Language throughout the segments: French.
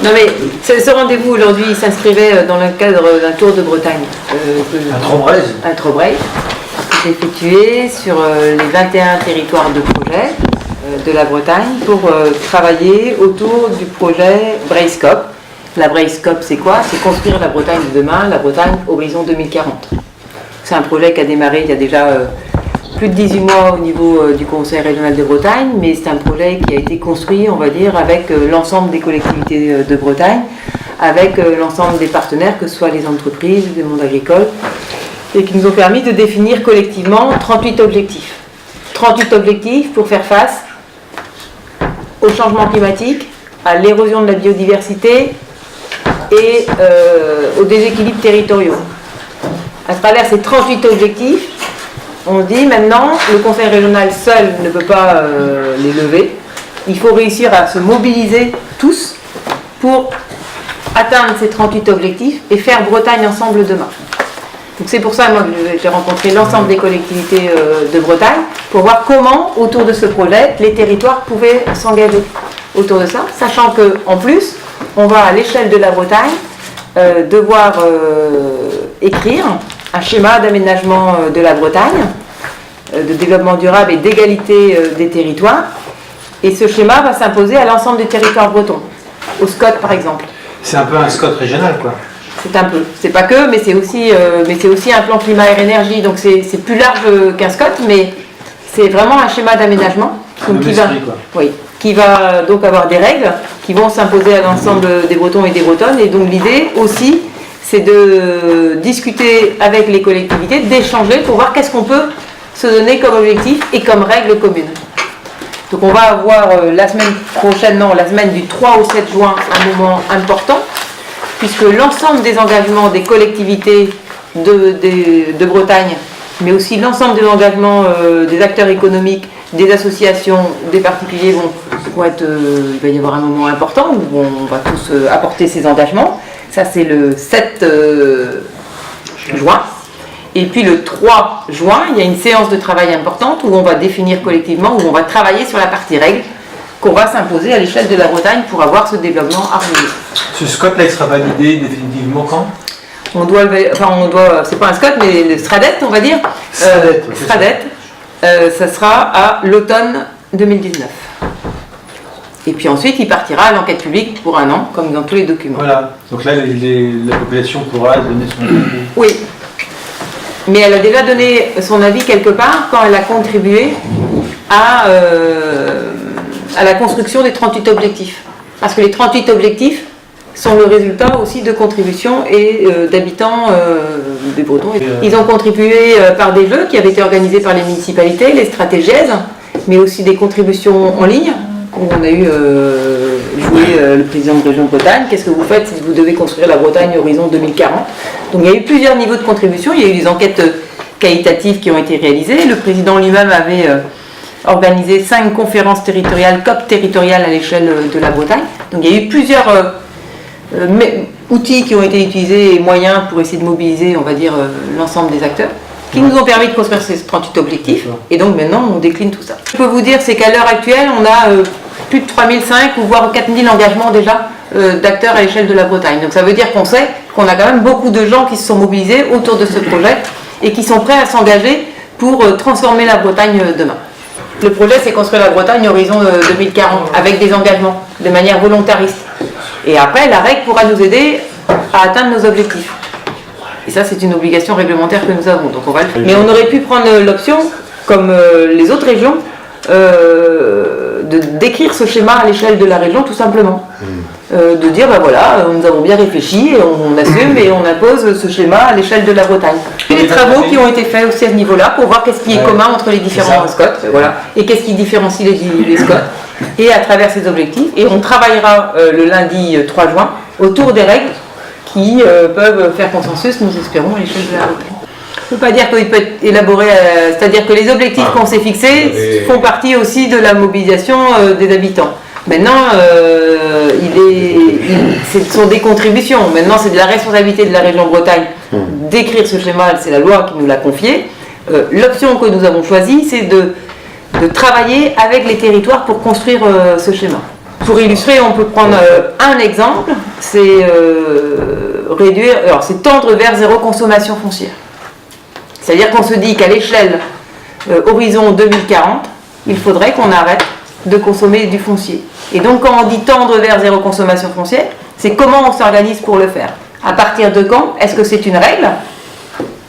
Non mais ce rendez-vous aujourd'hui s'inscrivait dans le cadre d'un tour de Bretagne. À Trobrez, qui s'est effectué sur les 21 territoires de projet de la Bretagne pour travailler autour du projet Brayscope. La Brayscope, c'est quoi? C'est construire la Bretagne de demain, la Bretagne horizon 2040. C'est un projet qui a démarré il y a déjà plus de 18 mois au niveau du Conseil régional de Bretagne, mais c'est un projet qui a été construit, on va dire, avec l'ensemble des collectivités de Bretagne, avec l'ensemble des partenaires, que ce soit les entreprises, le monde agricole, et qui nous ont permis de définir collectivement 38 objectifs. 38 objectifs pour faire face au changement climatique, à l'érosion de la biodiversité et aux déséquilibres territoriaux. À travers ces 38 objectifs, on dit maintenant, le Conseil régional seul ne peut pas les lever. Il faut réussir à se mobiliser tous pour atteindre ces 38 objectifs et faire Bretagne ensemble demain. Donc c'est pour ça moi, que j'ai rencontré l'ensemble des collectivités de Bretagne pour voir comment, autour de ce projet, les territoires pouvaient s'engager autour de ça, sachant qu'en plus, on va à l'échelle de la Bretagne devoir écrire un schéma d'aménagement de la Bretagne, de développement durable et d'égalité des territoires. Et ce schéma va s'imposer à l'ensemble des territoires bretons, au SCOT par exemple. C'est un peu un SCOT régional, quoi. C'est un peu, c'est pas que, mais c'est aussi un plan climat et énergie, donc c'est plus large qu'un SCOT, mais c'est vraiment un schéma d'aménagement qui va donc avoir des règles qui vont s'imposer à l'ensemble des Bretons et des Bretonnes. Et donc l'idée aussi, c'est de discuter avec les collectivités, d'échanger pour voir qu'est-ce qu'on peut se donner comme objectif et comme règle commune. Donc on va avoir la semaine du 3 au 7 juin, un moment important, puisque l'ensemble des engagements des collectivités de Bretagne, mais aussi l'ensemble des engagements des acteurs économiques, des associations, des particuliers vont être, il va y avoir un moment important où on va tous apporter ces engagements. Ça c'est le 7 juin. Et puis le 3 juin, il y a une séance de travail importante où on va définir collectivement, où on va travailler sur la partie règles qu'on va s'imposer à l'échelle de la Bretagne pour avoir ce développement harmonisé. Ce SCOT-là, il sera validé définitivement quand? C'est pas un SCOT, mais le SRADET, on va dire. SRADET, ça sera à l'automne 2019. Et puis ensuite, il partira à l'enquête publique pour 1 an, comme dans tous les documents. Voilà. Donc là, la population pourra donner son avis. Oui. Mais elle a déjà donné son avis quelque part quand elle a contribué à la construction des 38 objectifs. Parce que les 38 objectifs sont le résultat aussi de contributions et d'habitants des Bretons. Ils ont contribué par des jeux qui avaient été organisés par les municipalités, les stratégies, mais aussi des contributions en ligne, où on a eu le président de région Bretagne. Qu'est-ce que vous faites si vous devez construire la Bretagne horizon 2040? Donc il y a eu plusieurs niveaux de contribution, il y a eu des enquêtes qualitatives qui ont été réalisées. Le président lui-même avait organisé 5 conférences territoriales, COP territoriales à l'échelle de la Bretagne. Donc il y a eu plusieurs outils qui ont été utilisés et moyens pour essayer de mobiliser, on va dire, l'ensemble des acteurs, qui nous ont permis de construire ces 38 objectifs. Et donc maintenant, on décline tout ça. Ce que je peux vous dire, c'est qu'à l'heure actuelle, on a plus de 3005 ou voire 4000 engagements déjà d'acteurs à l'échelle de la Bretagne. Donc ça veut dire qu'on sait qu'on a quand même beaucoup de gens qui se sont mobilisés autour de ce projet et qui sont prêts à s'engager pour transformer la Bretagne demain. Le projet, c'est construire la Bretagne horizon 2040 avec des engagements de manière volontariste. Et après, la règle pourra nous aider à atteindre nos objectifs. Et ça, c'est une obligation réglementaire que nous avons, donc on va le faire. Mais on aurait pu prendre l'option, comme les autres régions, de décrire ce schéma à l'échelle de la région, tout simplement. De dire, ben voilà, nous avons bien réfléchi, et on assume et on impose ce schéma à l'échelle de la Bretagne. Il y a des travaux qui ont été faits aussi à ce niveau-là pour voir qu'est-ce qui est commun entre les différents SCOT, voilà, et qu'est-ce qui différencie les SCOT, et à travers ces objectifs. Et on travaillera le lundi 3 juin autour des règles qui peuvent faire consensus, nous espérons, à l'échelle de la Bretagne. Je ne peux pas dire qu'il peut être élaboré, c'est-à-dire que les objectifs qu'on s'est fixés font partie aussi de la mobilisation des habitants. Maintenant, ce sont des contributions. Maintenant, c'est de la responsabilité de la région Bretagne d'écrire ce schéma, c'est la loi qui nous l'a confié. L'option que nous avons choisie, c'est de travailler avec les territoires pour construire ce schéma. Pour illustrer, on peut prendre un exemple, c'est réduire, alors c'est tendre vers zéro consommation foncière. C'est-à-dire qu'on se dit qu'à l'échelle horizon 2040, il faudrait qu'on arrête de consommer du foncier. Et donc quand on dit tendre vers zéro consommation foncière, c'est comment on s'organise pour le faire. À partir de quand? Est-ce que c'est une règle?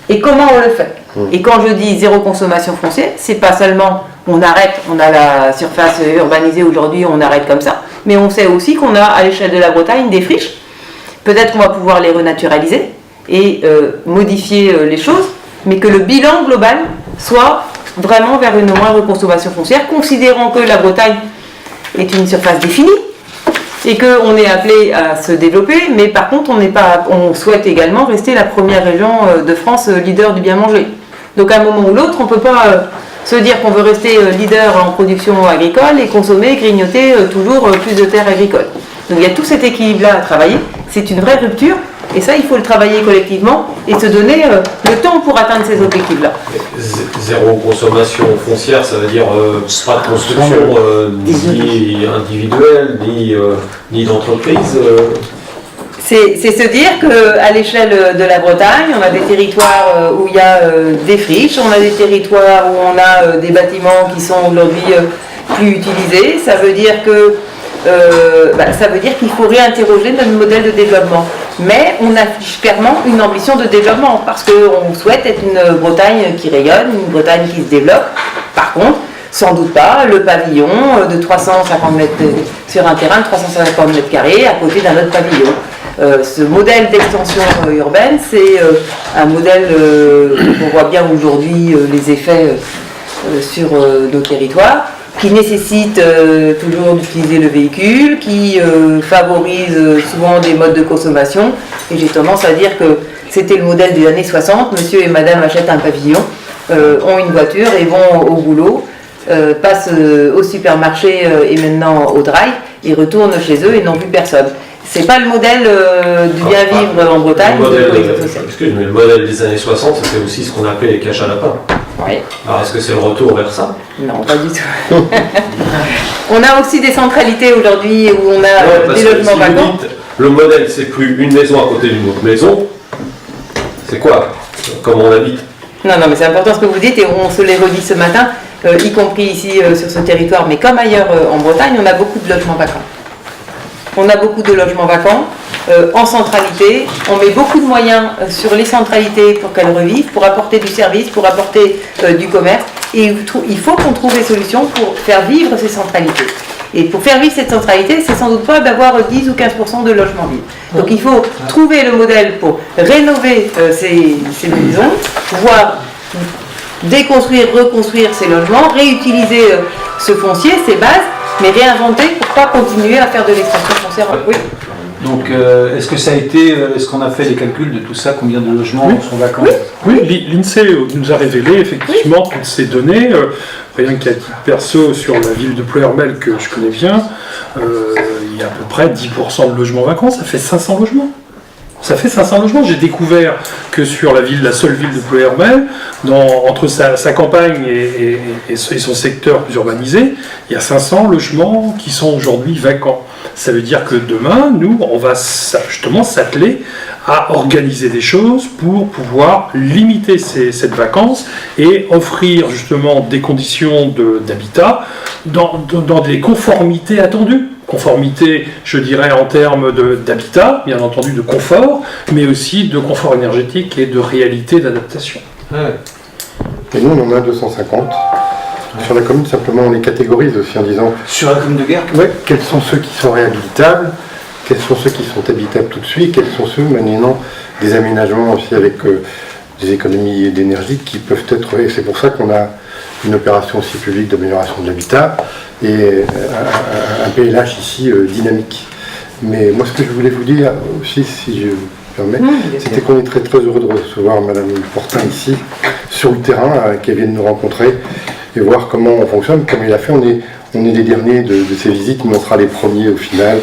Et comment on le fait? Et quand je dis zéro consommation foncière, c'est pas seulement on arrête, on a la surface urbanisée aujourd'hui, on arrête comme ça, mais on sait aussi qu'on a à l'échelle de la Bretagne des friches. Peut-être qu'on va pouvoir les renaturaliser et modifier les choses, mais que le bilan global soit vraiment vers une moindre consommation foncière, considérant que la Bretagne est une surface définie et qu'on est appelé à se développer, mais par contre on souhaite également rester la première région de France leader du bien manger. Donc à un moment ou l'autre, on ne peut pas se dire qu'on veut rester leader en production agricole et consommer, grignoter toujours plus de terres agricoles. Donc il y a tout cet équilibre-là à travailler, c'est une vraie rupture, et ça il faut le travailler collectivement et se donner le temps pour atteindre ces objectifs-là. Zéro consommation foncière, ça veut dire pas de construction ni individuelle, ni d'entreprise. C'est se dire qu'à l'échelle de la Bretagne, on a des territoires où il y a des friches, on a des territoires où on a des bâtiments qui sont aujourd'hui plus utilisés. Ça veut dire qu'il faut réinterroger notre modèle de développement. Mais on affiche clairement une ambition de développement parce qu'on souhaite être une Bretagne qui rayonne, une Bretagne qui se développe. Par contre, sans doute pas le pavillon de 350 mètres sur un terrain de 350 mètres carrés à côté d'un autre pavillon. Ce modèle d'extension urbaine, c'est un modèle qu'on voit bien aujourd'hui les effets sur nos territoires, qui nécessite toujours d'utiliser le véhicule, qui favorise souvent des modes de consommation. Et j'ai tendance à dire que c'était le modèle des années 60, monsieur et madame achètent un pavillon, ont une voiture et vont au boulot, passent au supermarché et maintenant au drive, et retournent chez eux et n'ont vu personne. C'est pas le modèle du bien vivre en Bretagne. Le modèle des années 60, c'était aussi ce qu'on appelait les caches à lapin. Oui. Alors est-ce que c'est le retour vers ça? Non, pas du tout. On a aussi des centralités aujourd'hui où on a des logements vacants. Le modèle, c'est plus une maison à côté d'une autre maison. C'est quoi? Comment on habite? Non, mais c'est important ce que vous dites et on se les redit ce matin, y compris ici sur ce territoire, mais comme ailleurs en Bretagne, on a beaucoup de logements vacants. On a beaucoup de logements vacants en centralité. On met beaucoup de moyens sur les centralités pour qu'elles revivent, pour apporter du service, pour apporter du commerce. Et il faut qu'on trouve des solutions pour faire vivre ces centralités. Et pour faire vivre cette centralité, c'est sans doute pas d'avoir 10 ou 15% de logements vides. Donc il faut trouver le modèle pour rénover ces maisons, pouvoir déconstruire, reconstruire ces logements, réutiliser ce foncier, ces bases, mais réinventer pour pas continuer à faire de l'extraction foncière. Oui. Donc, est-ce que ça a été, est-ce qu'on a fait les calculs de tout ça, combien de logements sont vacants? Oui, l'INSEE nous a révélé effectivement toutes ces données. Rien qu'à titre perso, sur la ville de Ploërmel que je connais bien, il y a à peu près 10% de logements vacants, ça fait 500 logements. Ça fait 500 logements. J'ai découvert que sur la seule ville de Ploërmel, entre sa campagne et son secteur urbanisé, il y a 500 logements qui sont aujourd'hui vacants. Ça veut dire que demain, nous, on va justement s'atteler à organiser des choses pour pouvoir limiter cette vacance et offrir justement des conditions d'habitat dans des conformités attendues. Conformité, je dirais, en termes d'habitat, bien entendu de confort, mais aussi de confort énergétique et de réalité d'adaptation. Et nous, on en a 250. Sur la commune, simplement, on les catégorise aussi en disant... Sur la commune de Guerre? Oui, quels sont ceux qui sont réhabilitables, quels sont ceux qui sont habitables tout de suite, quels sont ceux, maintenant, des aménagements aussi avec des économies d'énergie qui peuvent être... Et c'est pour ça qu'on a une opération aussi publique d'amélioration de l'habitat et un PLH ici dynamique. Mais moi, ce que je voulais vous dire aussi, si je me permets, c'était qu'on est très très heureux de recevoir Madame Portin ici, sur le terrain, qui vient de nous rencontrer et voir comment on fonctionne. Comme il a fait, on est les derniers de ces visites, mais on sera les premiers au final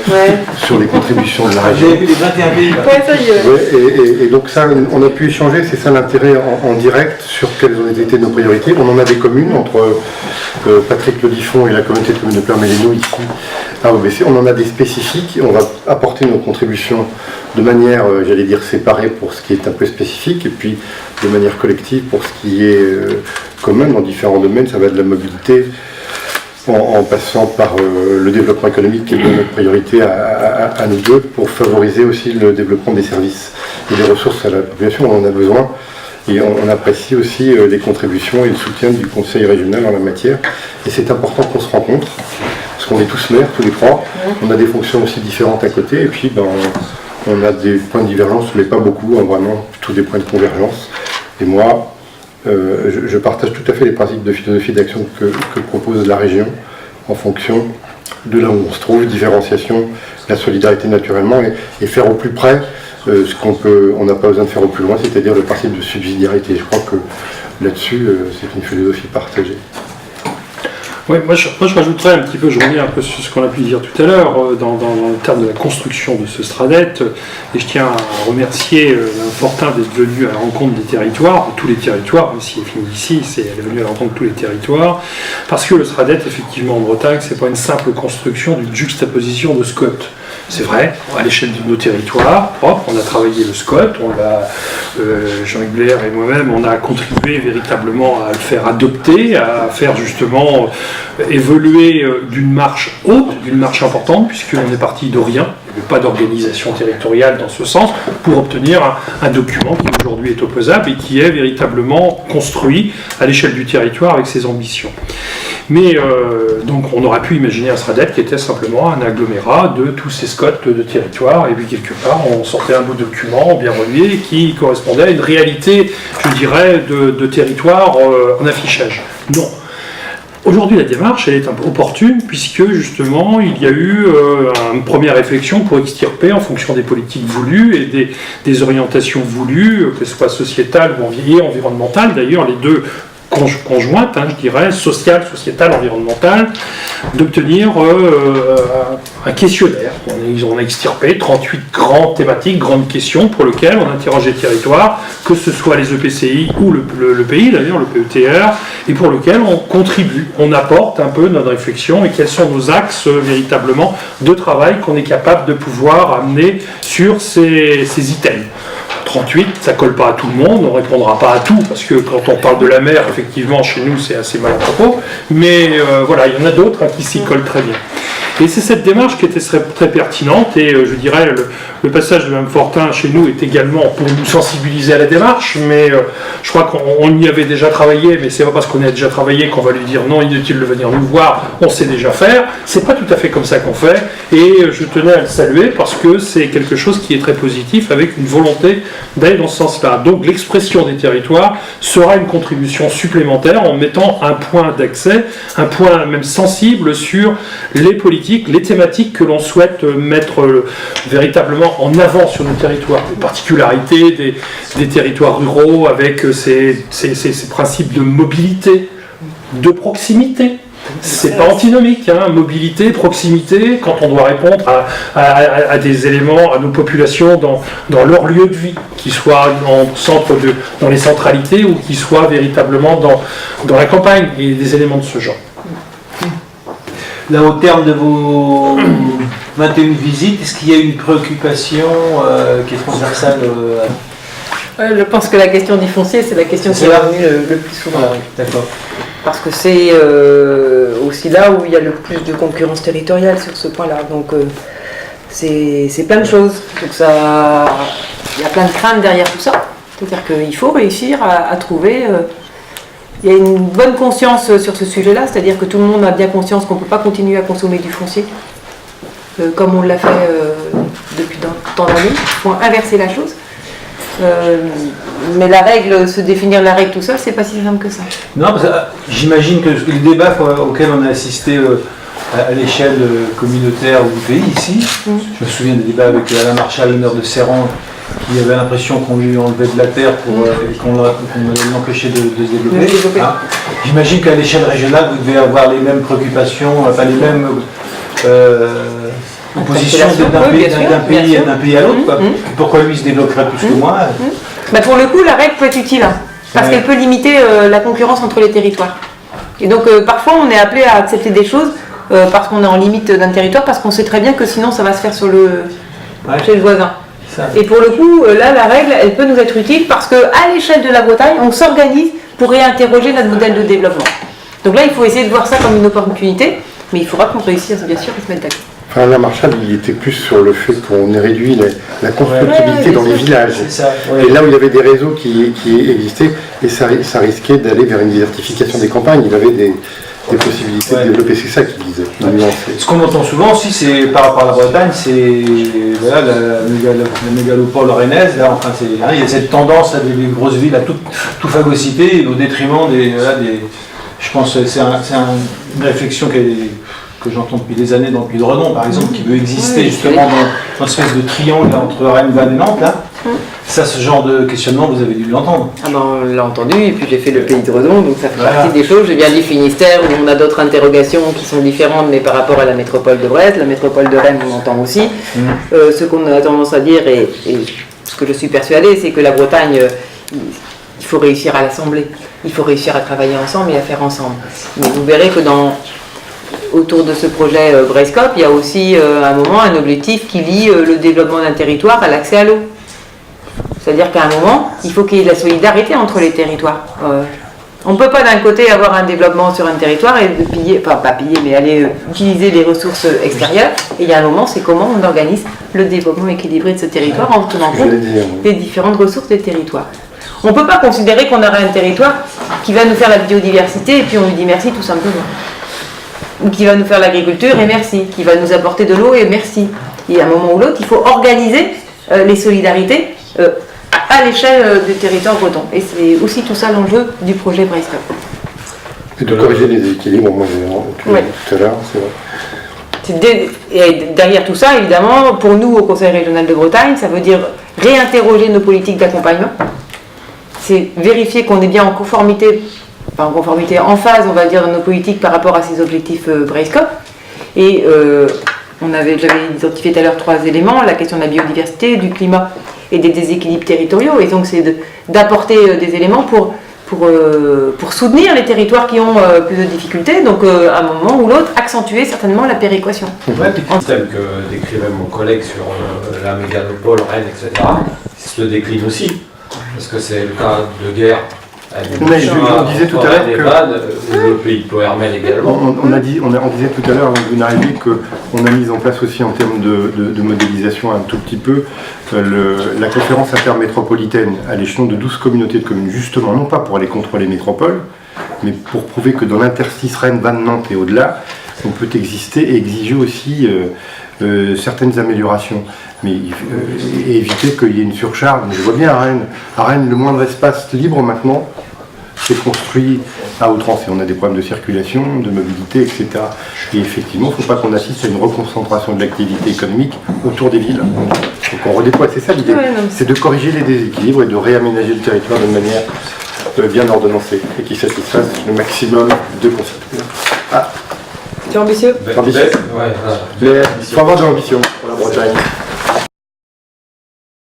sur les contributions de la région. J'ai vu les 21 pays. Là. Ouais, ça y est. Ouais, et donc ça, on a pu échanger, c'est ça l'intérêt en direct sur quelles ont été nos priorités. On en a des communes entre Patrick Lodiffon et la communauté de communes de Pleur-Mélénou ici à OBC. On en a des spécifiques, on va apporter nos contributions de manière, j'allais dire, séparée pour ce qui est un peu spécifique, et puis de manière collective pour ce qui est commun dans différents domaines. Ça va de la mobilité, en passant par le développement économique qui est notre priorité à nous deux, pour favoriser aussi le développement des services et des ressources à la population. On en a besoin et on apprécie aussi les contributions et le soutien du Conseil régional en la matière. Et c'est important qu'on se rencontre, parce qu'on est tous maires, tous les trois. On a des fonctions aussi différentes à côté, et puis on a des points de divergence, mais pas beaucoup, vraiment tous des points de convergence. Et moi, je partage tout à fait les principes de philosophie d'action que propose la région en fonction de là où on se trouve, différenciation, la solidarité naturellement, et faire au plus près ce on n'a pas besoin de faire au plus loin, c'est-à-dire le principe de subsidiarité. Je crois que là-dessus, c'est une philosophie partagée. Oui, moi je rajouterais un petit peu, je reviens un peu sur ce qu'on a pu dire tout à l'heure, dans le terme de la construction de ce Stradet, et je tiens à remercier Mme Fortin d'être venue à la rencontre des territoires, de tous les territoires, même s'il est fini ici, elle est venue à la rencontre de tous les territoires, parce que le Stradet, effectivement, en Bretagne, c'est pas une simple construction d'une juxtaposition de SCOT. C'est vrai, à l'échelle de nos territoires propres, on a travaillé le SCOT, Jean-Yves Blair et moi-même, on a contribué véritablement à le faire adopter, à faire justement évoluer d'une marche haute, d'une marche importante, puisqu'on est parti de rien, il n'y avait pas d'organisation territoriale dans ce sens, pour obtenir un document qui aujourd'hui est opposable et qui est véritablement construit à l'échelle du territoire avec ses ambitions. Mais donc on aurait pu imaginer un Stradet qui était simplement un agglomérat de tous ces SCOT de territoire, et puis quelque part on sortait un beau document bien relié qui correspondait à une réalité, je dirais, de territoire en affichage. Non. Aujourd'hui, la démarche, elle est un peu opportune, puisque justement, il y a eu une première réflexion pour extirper, en fonction des politiques voulues et des orientations voulues, que ce soit sociétales ou environnementales, d'ailleurs, les deux conjointes, je dirais, sociale, sociétale, environnementale, d'obtenir un questionnaire. On a extirpé 38 grandes thématiques, grandes questions pour lesquelles on interroge les territoires, que ce soit les EPCI ou le pays, d'ailleurs, le PETR, et pour lequel on contribue, on apporte un peu notre réflexion et quels sont nos axes véritablement de travail qu'on est capable de pouvoir amener sur ces items. 38, ça colle pas à tout le monde, on répondra pas à tout, parce que quand on parle de la mer, effectivement, chez nous, c'est assez mal à propos, mais voilà, il y en a d'autres qui s'y collent très bien. Et c'est cette démarche qui était très pertinente, et je dirais, le passage de Mme Fortin chez nous est également pour nous sensibiliser à la démarche, mais je crois qu'on y avait déjà travaillé, mais c'est pas parce qu'on y a déjà travaillé qu'on va lui dire non, inutile de venir nous voir, on sait déjà faire. C'est pas tout à fait comme ça qu'on fait, et je tenais à le saluer parce que c'est quelque chose qui est très positif, avec une volonté d'aller dans ce sens-là. Donc l'expression des territoires sera une contribution supplémentaire en mettant un point d'accès, un point même sensible sur les politiques, les thématiques que l'on souhaite mettre véritablement en avant sur nos territoires, les particularités des territoires ruraux avec ces principes de mobilité, de proximité. C'est pas antinomique, mobilité, proximité, quand on doit répondre à des éléments, à nos populations dans leur lieu de vie, qu'ils soient dans les centralités ou qu'ils soient véritablement dans la campagne, et des éléments de ce genre. Là, au terme de vos 21 visites, est-ce qu'il y a une préoccupation qui est transversale Je pense que la question du foncier, c'est la question qui est revenue le plus souvent. Ah, oui, d'accord. Parce que c'est aussi là où il y a le plus de concurrence territoriale sur ce point-là. Donc c'est plein de choses. Donc il y a plein de craintes derrière tout ça. C'est-à-dire qu'il faut réussir à trouver... il y a une bonne conscience sur ce sujet-là, c'est-à-dire que tout le monde a bien conscience qu'on ne peut pas continuer à consommer du foncier comme on l'a fait depuis tant d'années. Il faut inverser la chose. Mais la règle, se définir la règle tout seul, c'est pas si simple que ça. Non, parce que j'imagine que les débats auxquels on a assisté à l'échelle communautaire ou du pays ici, je me souviens des débats avec Alain Marchal, le maire de Serran, qui avait l'impression qu'on lui enlevait de la terre et qu'on allait l'empêcher de se développer. De se développer. Hein. J'imagine qu'à l'échelle régionale, vous devez avoir les mêmes préoccupations, enfin les mêmes oppositions d'un pays à l'autre. Quoi. Pourquoi lui se développerait plus que moi? Bah, pour le coup, la règle peut être utile, hein, parce qu'elle peut limiter la concurrence entre les territoires. Et donc parfois on est appelé à accepter des choses parce qu'on est en limite d'un territoire, parce qu'on sait très bien que sinon ça va se faire chez le voisin. Et pour le coup, là la règle, elle peut nous être utile parce qu'à l'échelle de la Bretagne, on s'organise pour réinterroger notre modèle de développement. Donc là, il faut essayer de voir ça comme une opportunité, mais il faudra qu'on réussisse bien sûr à se mettre d'accord. Enfin, là, Marshall, il était plus sur le fait qu'on ait réduit la constructibilité dans les villages. Ça, Et là où il y avait des réseaux qui existaient, et ça risquait d'aller vers une désertification des campagnes. Il avait des possibilités de développer. C'est ça qu'il disait. Ce qu'on entend souvent aussi, c'est par rapport à la Bretagne, c'est voilà, la mégalopole rennaise. Là, enfin, il y a cette tendance à des grosses villes à tout phagocyter au détriment des. Je pense que c'est une réflexion que j'entends depuis des années dans le Puy de Redon, par exemple, qui veut exister justement dans une espèce de triangle entre Rennes, Vannes et Nantes. Là. Ça, ce genre de questionnement, vous avez dû l'entendre. Ah ben, on l'a entendu, et puis j'ai fait le Pays de Redon, donc ça fait partie des choses. J'ai bien dit Finistère, où on a d'autres interrogations qui sont différentes, mais par rapport à la métropole de Brest, la métropole de Rennes, on entend aussi. Ce qu'on a tendance à dire, et ce que je suis persuadée, c'est que la Bretagne, il faut réussir à l'assembler. Il faut réussir à travailler ensemble et à faire ensemble. Mais vous verrez que autour de ce projet Brescope, il y a aussi à un moment un objectif qui lie le développement d'un territoire à l'accès à l'eau. C'est-à-dire qu'à un moment, il faut qu'il y ait de la solidarité entre les territoires. On ne peut pas d'un côté avoir un développement sur un territoire et piller, enfin pas piller, mais aller utiliser les ressources extérieures. Et il y a un moment, c'est comment on organise le développement équilibré de ce territoire en tenant compte des différentes ressources des territoires. On ne peut pas considérer qu'on aurait un territoire qui va nous faire la biodiversité et puis on lui dit merci tout simplement. Ou qui va nous faire l'agriculture et merci. Qui va nous apporter de l'eau et merci. Et à un moment ou l'autre, il faut organiser les solidarités à l'échelle du territoire breton. Et c'est aussi tout ça l'enjeu du projet Brescope. Et de corriger les déséquilibres, moi tu l'as dit tout à l'heure, c'est vrai. Et derrière tout ça, évidemment, pour nous au Conseil régional de Bretagne, ça veut dire réinterroger nos politiques d'accompagnement. C'est vérifier qu'on est bien en conformité, en phase, on va dire, dans nos politiques par rapport à ces objectifs Brescope. Et j'avais identifié tout à l'heure 3 éléments, la question de la biodiversité, du climat et des déséquilibres territoriaux. Et donc c'est d'apporter des éléments pour soutenir les territoires qui ont plus de difficultés. Donc à un moment ou l'autre, accentuer certainement la péréquation. Ouais, le système que décrivait mon collègue sur la mégalopole, Rennes, etc., se décline aussi. Parce que c'est le cas de guerre. Mais on disait tout à l'heure que le pays de Ploërmel également. on disait tout à l'heure, avant que vous n'arriviez, qu'on a mis en place aussi en termes de modélisation un tout petit peu la conférence intermétropolitaine à l'échelon de 12 communautés de communes, justement, non pas pour aller contre les métropoles, mais pour prouver que dans l'interstice Rennes, Vannes, Nantes et au-delà, on peut exister et exiger aussi certaines améliorations. Mais éviter qu'il y ait une surcharge. Je vois bien à Rennes, le moindre espace libre maintenant, c'est construit à outrance. Et on a des problèmes de circulation, de mobilité, etc. Et effectivement, il ne faut pas qu'on assiste à une reconcentration de l'activité économique autour des villes. Donc on redéploie, c'est ça l'idée. C'est de corriger les déséquilibres et de réaménager le territoire d'une manière bien ordonnancée et qui satisfasse le maximum de concitoyens. C'est ambitieux. Ambitieux. Il faut avoir de l'ambition pour la Bretagne.